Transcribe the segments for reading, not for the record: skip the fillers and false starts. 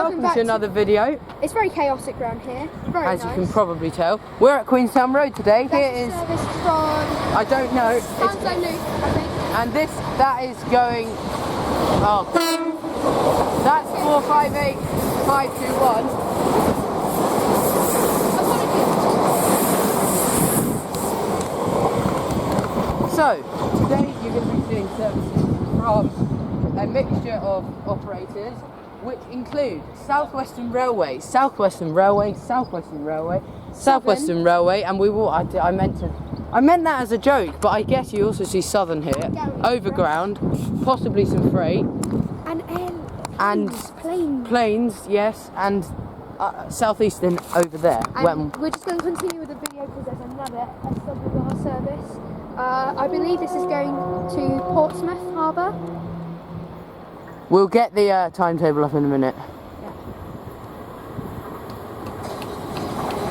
welcome to another video. It's very chaotic around here. Very As nice. you can probably tell. We're at Queenstown Road today. That's Here a is... service from... I don't know. Sounds like Luke, I think. And that is going... Oh. That's 458521. So, today you're going to be seeing services from a mixture of operators, which include Southwestern Railway, and we will. I meant that as a joke, but I guess you also see Southern here, Overground, possibly some freight, and planes, yes, and Southeastern over there. And we're just going to continue with the video because there's another SWML service. I believe this is going to Portsmouth Harbour. We'll get the timetable up in a minute. Yeah.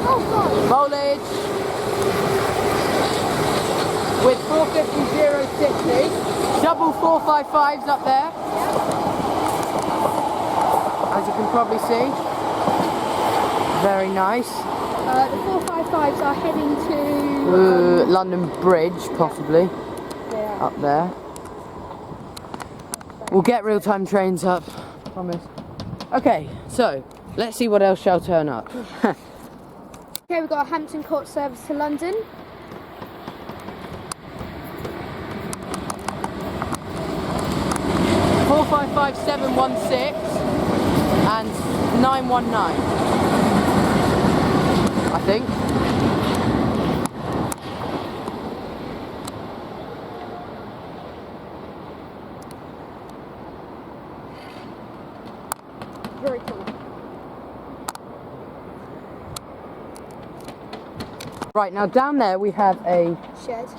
Oh God! Foliage with 450-060, double 455s up there, as you can probably see. Very nice. The 455s are heading to London Bridge, possibly. Yeah. Up there. We'll get real-time trains up, promise. Okay, so let's see what else shall turn up. Okay, we've got a Hampton Court service to London. Four 55716 and 919. I think. Very cool. Right, now down there we have a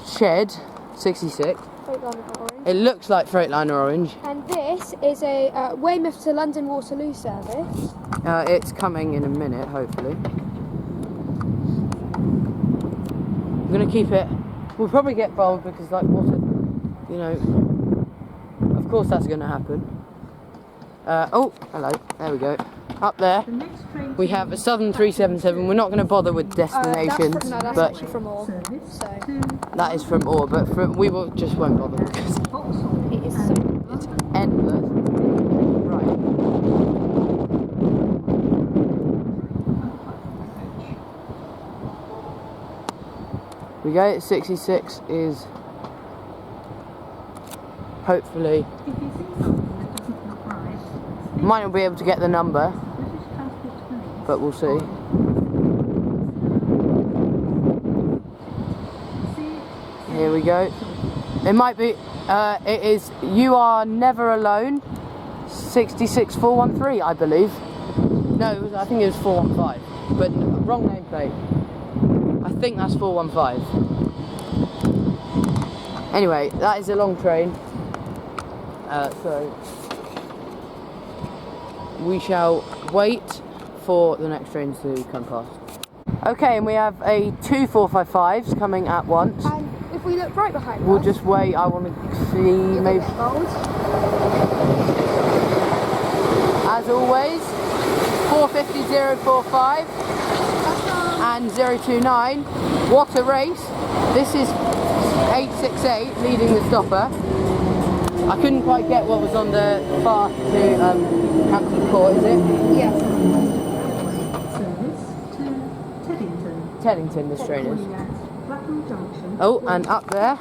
shed 66. Freightliner Orange. It looks like Freightliner Orange. And this is a Weymouth to London Waterloo service. It's coming in a minute, hopefully. I'm gonna keep it. We'll probably get bold because, like, water, you know. Of course, that's gonna happen. Oh, hello. There we go. Up there, we have a Southern 377. We're not going to bother with destinations, that's but actually from Orr. So that is from Orr. But we will just won't bother because it is so it's endless. Right. We go. 66 is hopefully. Might not be able to get the number, but we'll see. Here we go. It might be, it is You Are Never Alone, 66413, I believe. No, I think it was 415, but wrong nameplate. I think that's 415. Anyway, that is a long train. So we shall wait for the next trains to come past. Okay, and we have a 2 455s coming at once. And if we look right behind We'll us, just wait. I want to see maybe. As always, 450-045 and 029. What a race! This is 868 leading the stopper. I couldn't quite get what was on the far to Hampton Court, is it? Yeah. Service to Teddington. Teddington, this train is. Oh, and up there.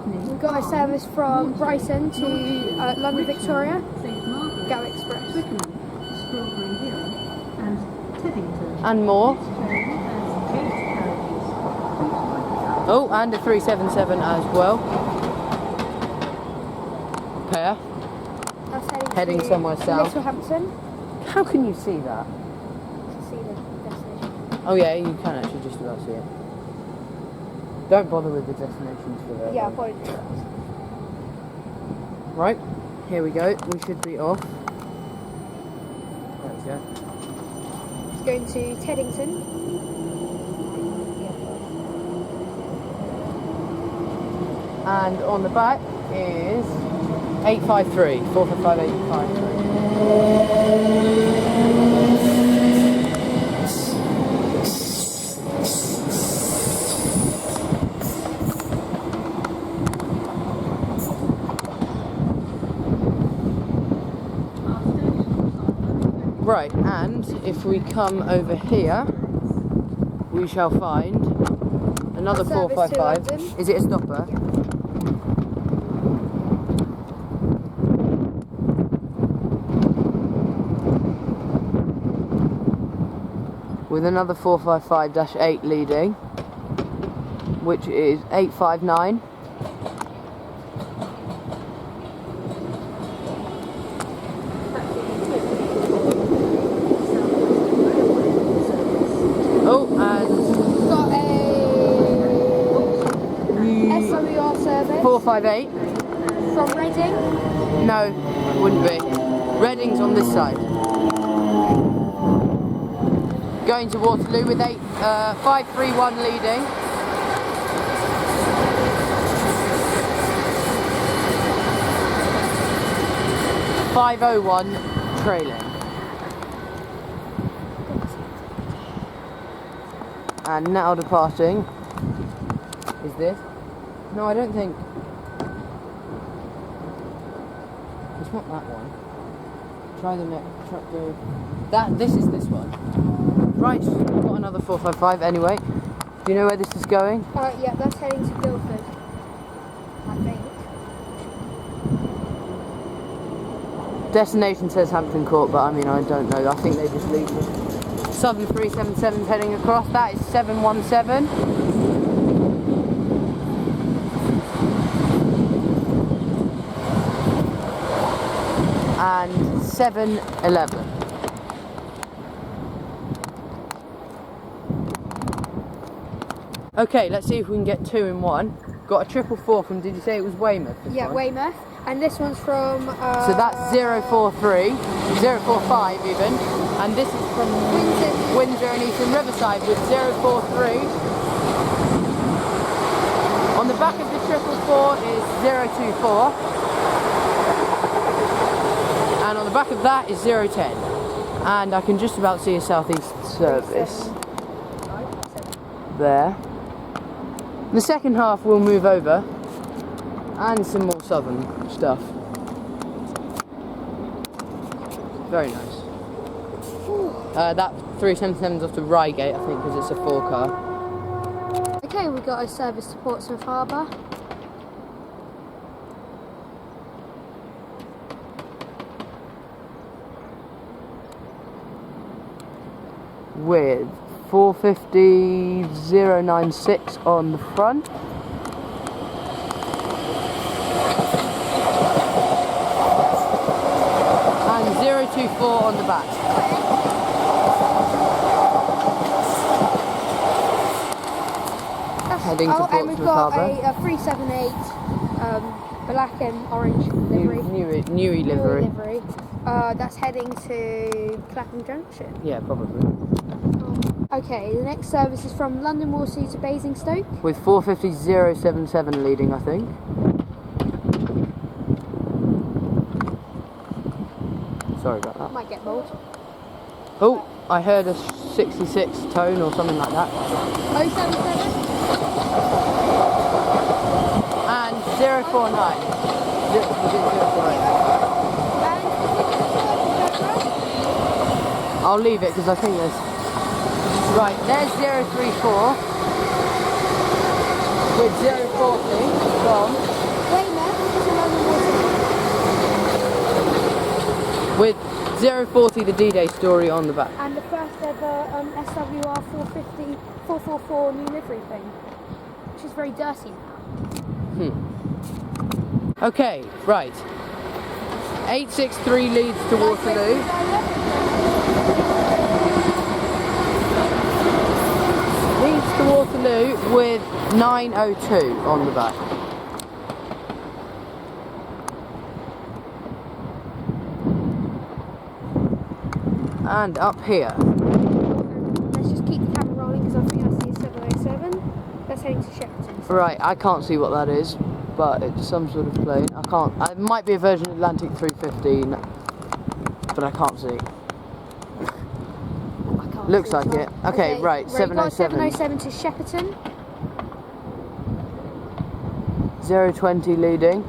We've got a service from Brighton to London Victoria. Go Express. And more. Oh, and a 377 as well. Pair. That's Heading to somewhere south. Littlehampton. How can you see that? To see the destination. Oh yeah, you can actually just about see it. Don't bother with the destinations for that. Yeah, I'll probably do that. Right, here we go. We should be off. There we go. It's going to Teddington. And on the back is 853, 455 853. Right, and if we come over here, we shall find another A service to 455. London. Is it a stopper? Yeah. With another 455-8 leading, which is 859. Oh, and Got a SWR service 458. from Reading. No, wouldn't be. Reading's on this side. Going to Waterloo with 531 leading. .501 trailing. And now departing is this. No, I don't think. It's not that one. Try the next. This is this one. Right, we've got another 455 anyway. Do you know where this is going? Yeah, that's heading to Guildford, I think. Destination says Hampton Court, but I mean, I don't know. I think they just leave them. Southern 377 heading across. That is 717. And 711. Okay, let's see if we can get 2 in 1. Got a 444 from, did you say it was Weymouth? Yeah, one? Weymouth. And this one's from... So that's 043, 045 even. And this is from Windsor and Eastern Riverside with 043. On the back of the 444 is 024. And on the back of that is 010. And I can just about see a southeast service there. The second half will move over, and some more southern stuff. Very nice. That 377's off to Reigate, I think, because it's a 4-car. Okay, we got a service to Portsmouth Harbour. With 450-096 on the front. And 024 on the back. Heading to and we've Portsmouth got Harbour. a 378 black and orange livery. Newy livery. livery. That's heading to Clapham Junction. Yeah, probably. Okay, the next service is from London Waterloo to Basingstoke. With 450-077 leading, I think. Sorry about that. Might get bold. Oh, I heard a 66 tone or something like that. 077. And 049. Was it 049? I'll leave it because I think there's... Right, there's 034 with 040 from Weymouth to London Waterloo. with 040 the D-Day story on the back. And the first ever SWR 444 new livery thing, which is very dirty now. Okay, right. 863 leads to Waterloo. Leads to Waterloo with 902 on the back. And up here. Let's just keep the camera rolling because I think I see a 707. That's heading to Shepperton. Right, I can't see what that is, but it's some sort of plane. I can't. It might be a Virgin Atlantic 315, but I can't see. Looks like it. Okay, right, 707. 707 to Shepperton. 020 leading.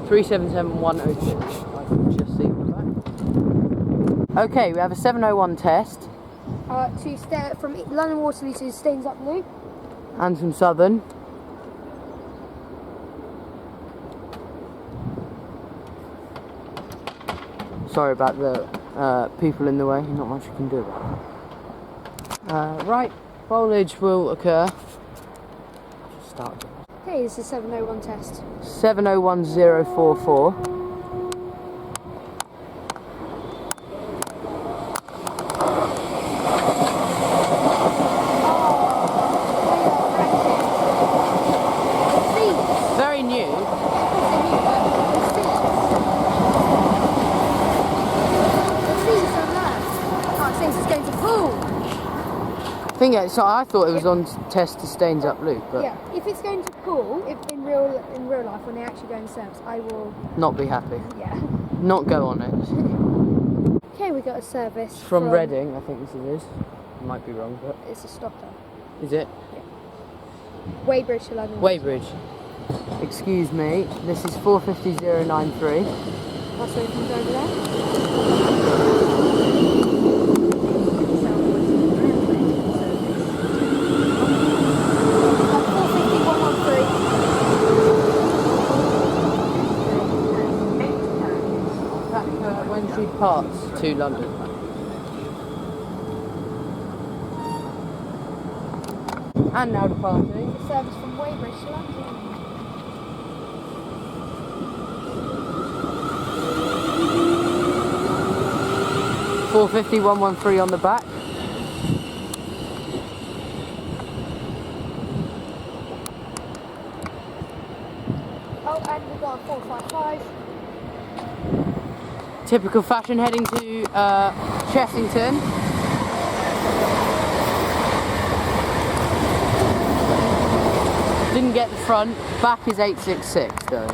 377102. I can just see on the back. Okay, we have a 701 test. To stay from London Waterloo to Staines Up Loop. And some Southern. Sorry about the people in the way, not much you can do about that. Right, foliage will occur. Just start. Okay, this is 701 test. 701044. Very new. I think so. I thought it was on test to Staines Up Loop, but yeah, if it's going to pool, if in real life when they actually go in service, I will not be happy. Yeah. Not go on it. Okay, we got a service from Reading. I think this is. Might be wrong, but it's a stopper. Is it? Yeah. Weybridge to London. Weybridge. Excuse me. This is 450093. That's where it comes over there. When she departs to London. And now departing. The service from Weybridge to London. 450113 on the back. Oh, and we've got a 455. Typical fashion heading to Chessington. Didn't get the front. Back is 866 though.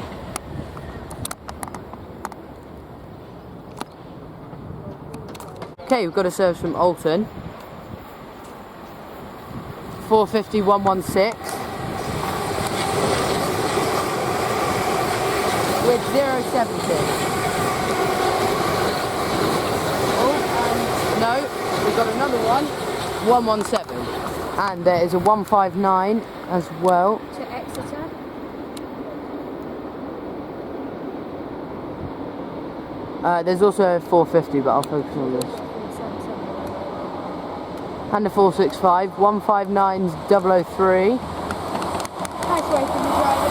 Okay, we've got a service from Alton. 450116. With 070. No, we've got another one, 117, and there is a 159 as well. To Exeter. There's also a 450, but I'll focus on this. And a 465, 159 003. Nice way from the driver.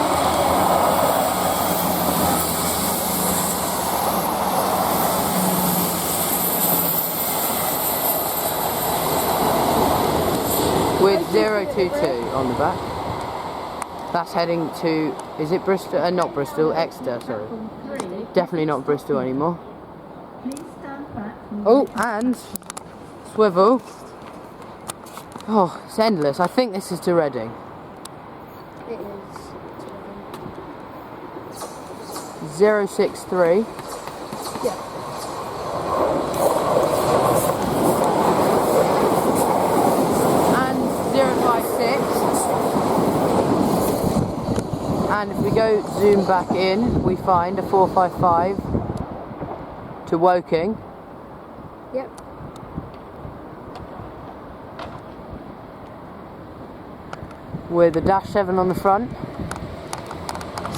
With 022 on the back. That's heading to, is it Bristol? Not Bristol, Exeter, sorry. Definitely not Bristol anymore. Oh, and swivel. Oh, it's endless. I think this is to Reading. It is. 063. Yeah. And 056. And if we go zoom back in, we find a 455 to Woking. Yep. With a -7 on the front.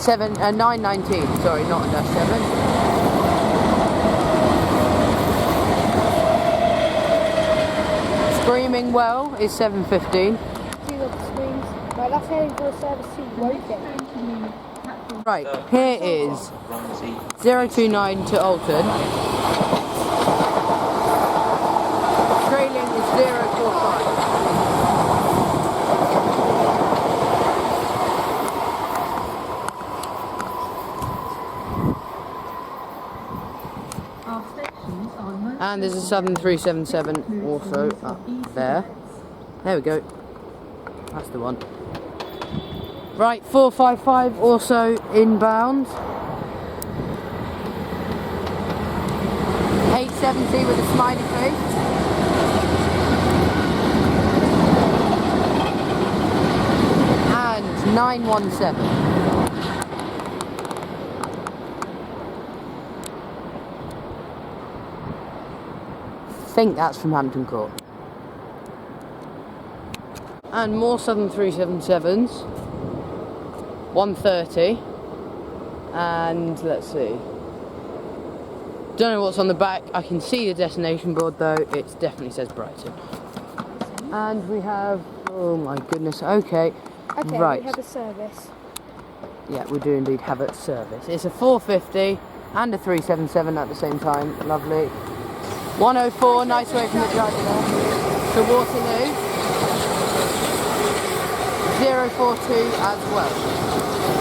919, sorry, not a -7. Screaming well is 715. Do the screens. Right, that's heading for a service to Woking. Right, here is 029 to Alton. Trailing is 045. And there's a Southern 377 also up there. There we go. That's the one. Right, 455 also inbound. 870 with a smiley face. And 917. think that's from Hampton Court. And more Southern 377s. 130. And let's see. Don't know what's on the back. I can see the destination board though. It definitely says Brighton. And we have, oh my goodness, okay. Okay, right. we have a service. Yeah, we do indeed have a service. It's a 450 and a 377 at the same time. Lovely. 104, nice way from the driver there. To Waterloo. 042 as well.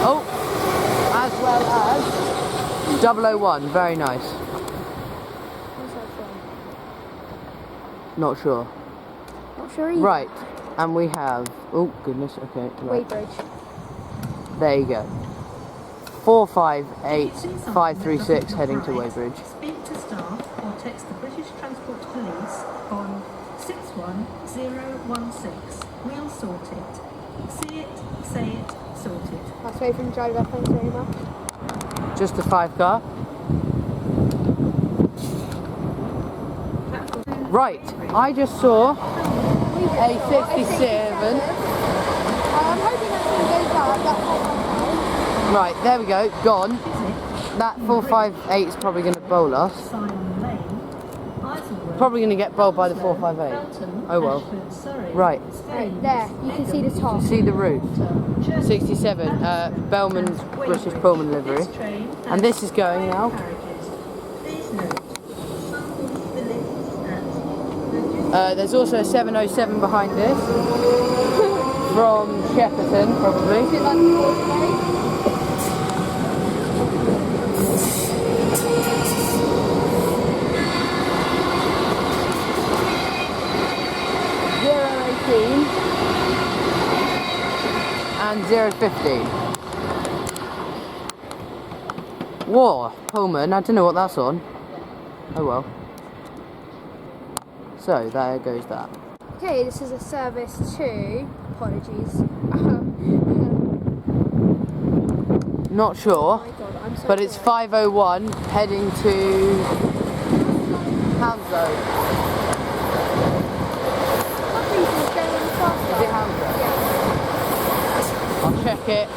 Oh, as well as 001, very nice. Where's that from? Not sure. Not sure either. Right, and we have, oh goodness, okay. Right. Weybridge. There you go. 458536 heading to Weybridge. Speak to staff or text the British Transport Police on 61016. We'll sort it. See it, say it, sort it. Nice way from the driver, thanks very much. Just a 5 car. Right, I just saw a 67. I'm hoping that's going to go back. Right, there we go, gone. That 458 is probably going to bowl us. Simon Lane, Isleworth, Probably going to get bowled by the 458. Felton, Oh well. Ashford, Surrey, Right, Right, there, you can see the top. see the route. 67, Bellman's British Pullman livery. And this is going now. Please note, some of the lifts at There's also a 707 behind this. From Shepperton, probably. Is it like the Waterloo? 018 and 015. Whoa, Pullman, I don't know what that's on. Oh well. So, there goes that. Okay, this is a service to, apologies. Not sure, Oh my god, I'm so but it's sorry. 501 heading to Hounslow. Something's going faster. Is it Hounslow? Yeah. I'll check it.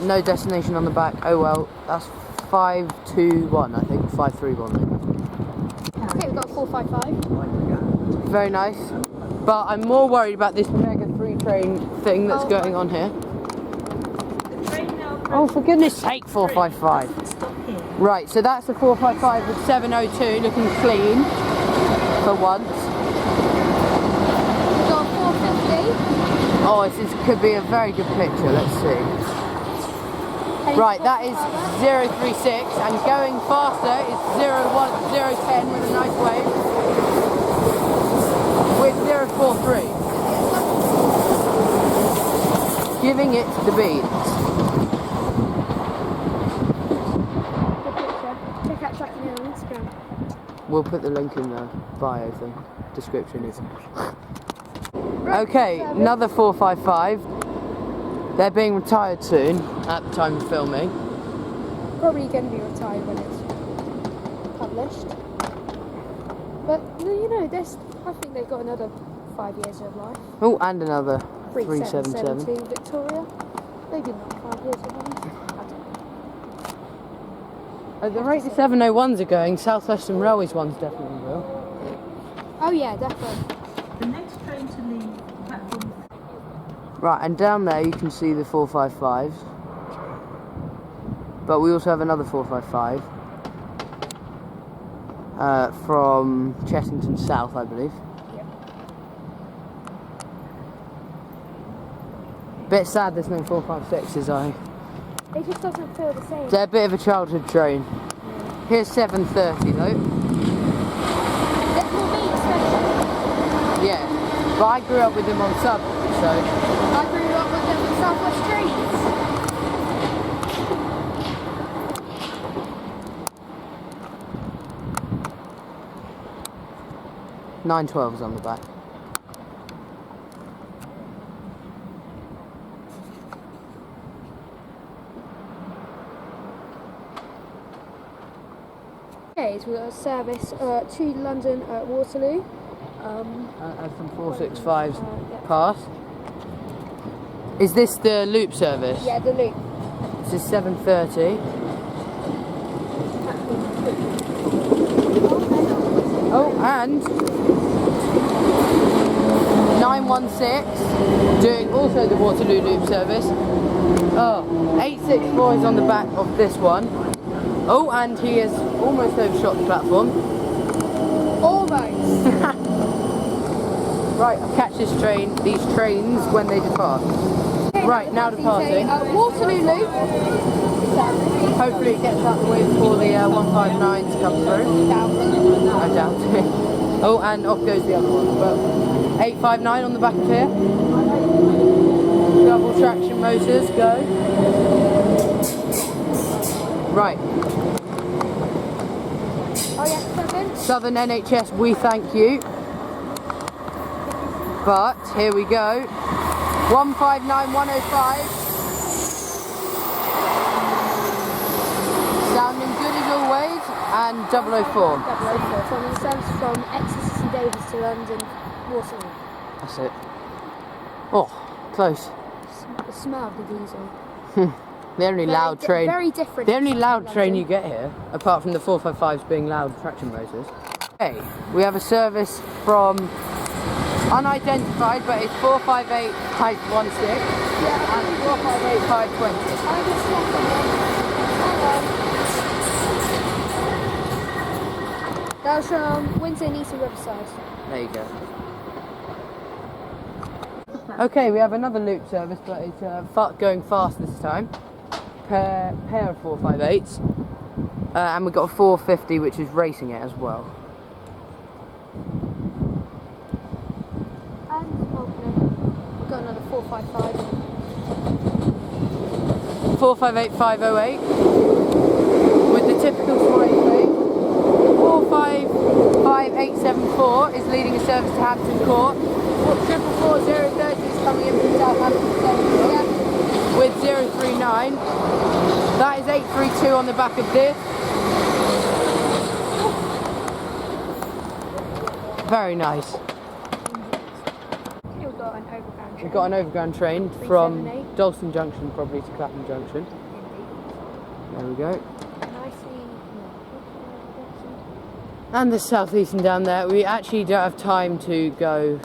No destination on the back. Oh well, that's 521, I think. 531. Okay, we've got 455. Very nice. But I'm more worried about this mega 3 train thing that's going on here. the train now Oh, for goodness sake, 455. doesn't stop here. Right, so that's the 455 with 702 looking clean for once. We've got 450. Oh, this could be a very good picture. Let's see. Heading Right, to that is 036 and going faster is 010 with a nice wave with 043. Giving it the beats. Good picture. Check out tracking it on Instagram. We'll put the link in the bio thing, description even. Okay, another 455. They're being retired soon at the time of filming. Probably going to be retired when it's published. But you know, I think they've got another 5 years of life. Oh, and another 3772 377. Victoria. Maybe not 5 years of life. I don't know. At the rate the 701s are going, South Western Railways ones definitely will. Oh yeah, definitely. The next train to leave platform Right, and down there you can see the 455s. But we also have another 455 from Chessington South, I believe. Yep. Bit sad there's no 456s, It just doesn't feel the same. They're a bit of a childhood train. Here's 730 though. Little Beach Station. Yeah, but I grew up with them on Subway, so I grew up with them in South West Trains. 912's on the back. Okay, so we've got a service to London at Waterloo. As from 465's yeah. pass. Is this the loop service? Yeah, the loop. This is 7:30. Oh, and 916 doing also the Waterloo loop service. Oh, 864 is on the back of this one. Oh, and he has almost overshot the platform. Almost. Right, I'll catch these trains when they depart. Okay, Right, now departing. Waterloo loop. Hopefully it gets out the way before the 159s come through. I doubt it. Oh, and off goes the other one. But 859 on the back of here. Double traction motors, go. Right. Oh yeah, Southern NHS, we thank you. But here we go. 159105. Sounding good as always. And 004. 004. From the service from Exeter Davis to London Waterloo. That's it. Oh, close. The smell of the diesel. The only loud train. Very different. The only loud train you get here, apart from the 455s being loud traction motors. Okay, we have a service from unidentified, but it's 458 type 16 and 458 520. That was from Windsor and East Riverside. There you go. Okay, we have another loop service, but it's going fast this time. Pair of 458s, and we've got a 450 which is racing it as well. And we've got another 455. 458 508 with the typical smiley face. 455874 is leading a service to Hampton Court. 444030 is coming in from Southampton Central with 039. That is 832 on the back of this. Very nice. We've got an overground train. We've got an overground train from Dalston Junction probably to Clapham Junction. There we go. And the South Eastern down there. We actually don't have time to go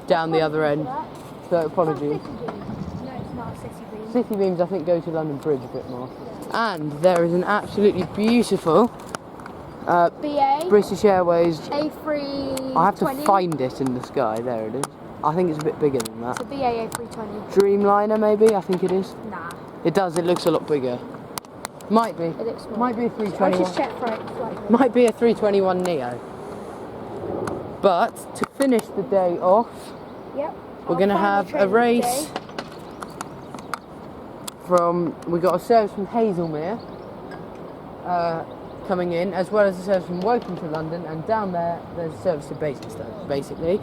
down the other end, so apologies. No, it's not City Beams. City Beams I think go to London Bridge a bit more. And there is an absolutely beautiful BA British Airways. A320. I have to find it in the sky. There it is. I think it's a bit bigger than that. It's a BA A320. Dreamliner maybe, I think it is. Nah. It does, it looks a lot bigger. Might be. It looks small. Might be a I 321. just checked for it. Might be a 321 Neo. But to finish the day off, Yep. we're going to have a race from, we got a service from Hazelmere coming in, as well as a service from Woking to London, and down there there's a service to Basingstoke basically,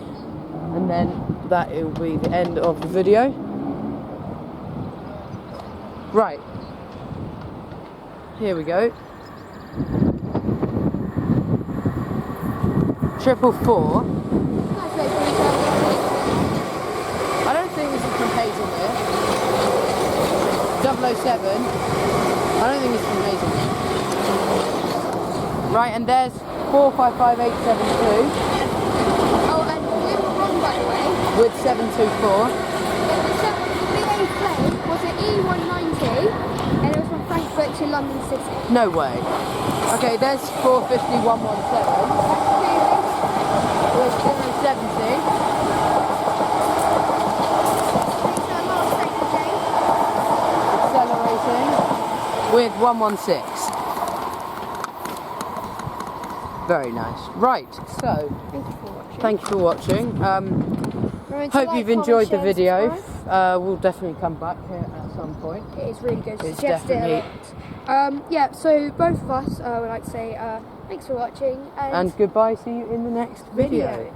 and then that will be the end of the video. Right, here we go. 444. I don't think this is from Hazelmere. 007. I don't think it's from Hazelmere. Right, and there's 455872 Oh, and we were wrong by the way. with 724. The BA plane was an E190 and it was from Frankfurt to London City. No way. Okay, there's 4117 with 070. Accelerating with 116. Very nice. Right, so thank you for watching. Hope you've enjoyed the video. We'll definitely come back here at some point. It is really good. It's Suggest it a definitely. lot. Yeah, so both of us would like to say thanks for watching And goodbye, see you in the next video.